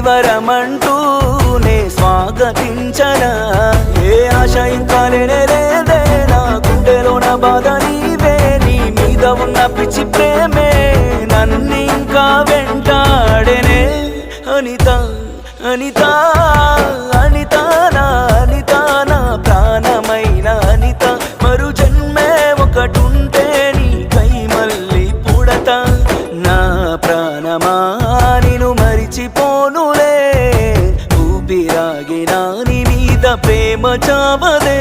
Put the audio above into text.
వరమంటూనే స్వాగతించనా ఏ ఆశ ఇంకా లేదే నా గుండెలోన బాధ నీవే నీ మీద ఉన్న పిచ్చి ప్రేమే నన్నింకా వెంటాడెనే అనిత అనిత అనిత నా అనిత నా ప్రాణమైన అనిత మరు జన్మే ఒకటుంటే నీకై మళ్ళీ పుడతా నా ప్రాణమా నిన్ను మరిచిపోనులే ఊపిరాగినా నీ మీద ప్రేమ చావదే